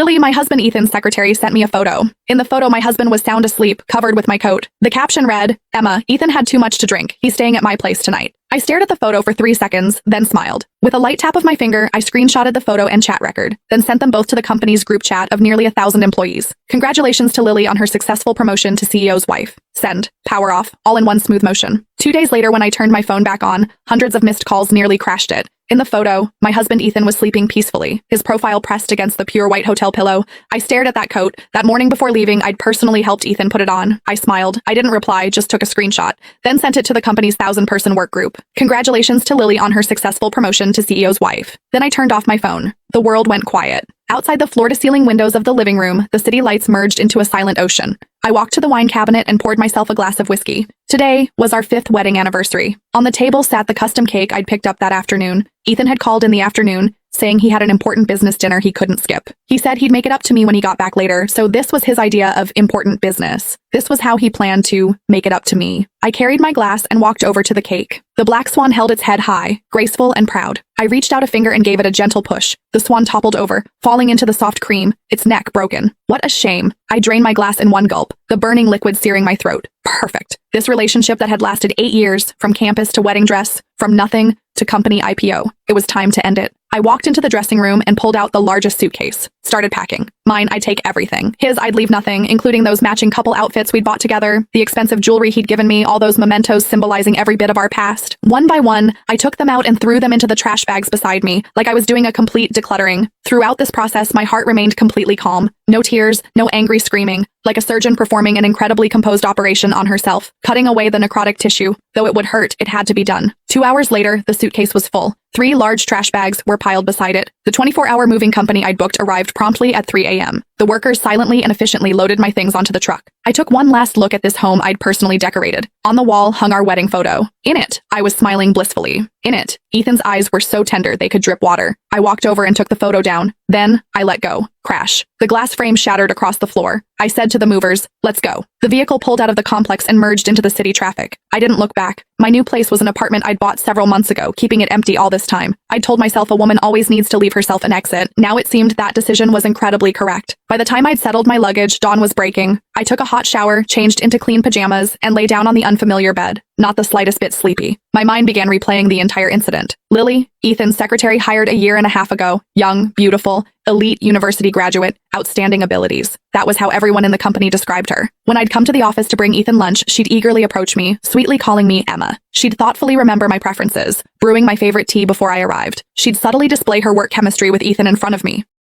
Lily, my husband Ethan's secretary, sent me a photo. In the photo, my husband was sound asleep, covered with my coat. The caption read, "Emma, Ethan had too much to drink. He's staying at my place tonight." I stared at the photo for 3 seconds, then smiled. With a light tap of my finger, I screenshotted the photo and chat record, then sent them both to the company's group chat of nearly 1,000 employees. Congratulations to Lily on her successful promotion to CEO's wife. Send. Power off, all in one smooth motion. 2 days later, when I turned my phone back on, hundreds of missed calls nearly crashed it. In the photo, my husband Ethan was sleeping peacefully, his profile pressed against the pure white hotel pillow. I stared at that coat. That morning before leaving, I'd personally helped Ethan put it on. I smiled. I didn't reply, just took a screenshot, then sent it to the company's 1,000-person work group. Congratulations to Lily on her successful promotion to CEO's wife. Then I turned off my phone. The world went quiet. Outside the floor-to-ceiling windows of the living room, the city lights merged into a silent ocean. I walked to the wine cabinet and poured myself a glass of whiskey. Today was our 5th wedding anniversary. On the table sat the custom cake I'd picked up that afternoon. Ethan had called in the afternoon, saying he had an important business dinner he couldn't skip. He said he'd make it up to me when he got back later, so this was his idea of important business. This was how he planned to make it up to me. I carried my glass and walked over to the cake. The black swan held its head high, graceful and proud. I reached out a finger and gave it a gentle push. The swan toppled over, falling into the soft cream, its neck broken. What a shame. I drained my glass in one gulp, the burning liquid searing my throat. Perfect. This relationship that had lasted 8 years, from campus to wedding dress, from nothing to company IPO. It was time to end it. I walked into the dressing room and pulled out the largest suitcase. Started packing. Mine, I'd take everything. His, I'd leave nothing, including those matching couple outfits we'd bought together, the expensive jewelry he'd given me, all those mementos symbolizing every bit of our past. One by one, I took them out and threw them into the trash bags beside me, like I was doing a complete decluttering. Throughout this process, my heart remained completely calm. No tears, no angry screaming, like a surgeon performing an incredibly composed operation on herself, cutting away the necrotic tissue. Though it would hurt, it had to be done. 2 hours later, the suitcase was full. 3 large trash bags were piled beside it. The 24-hour moving company I'd booked arrived promptly at 3 a.m. The workers silently and efficiently loaded my things onto the truck. I took one last look at this home I'd personally decorated. On the wall hung our wedding photo. In it, I was smiling blissfully. In it, Ethan's eyes were so tender they could drip water. I walked over and took the photo down. Then, I let go. Crash. The glass frame shattered across the floor. I said to the movers, "Let's go." The vehicle pulled out of the complex and merged into the city traffic. I didn't look back. My new place was an apartment I'd bought several months ago, keeping it empty all this time. I'd told myself a woman always needs to leave herself an exit. Now it seemed that decision was incredibly correct. By the time I'd settled my luggage, dawn was breaking. I took a hot shower, changed into clean pajamas, and lay down on the unfamiliar bed, not the slightest bit sleepy. My mind began replaying the entire incident. Lily, Ethan's secretary, hired a year and a half ago. Young, beautiful, elite university graduate, outstanding abilities. That was how everyone in the company described her. When I'd come to the office to bring Ethan lunch, she'd eagerly approach me, sweetly calling me Emma. She'd thoughtfully remember my preferences, brewing my favorite tea before I arrived. She'd subtly display her work chemistry with Ethan in front of me.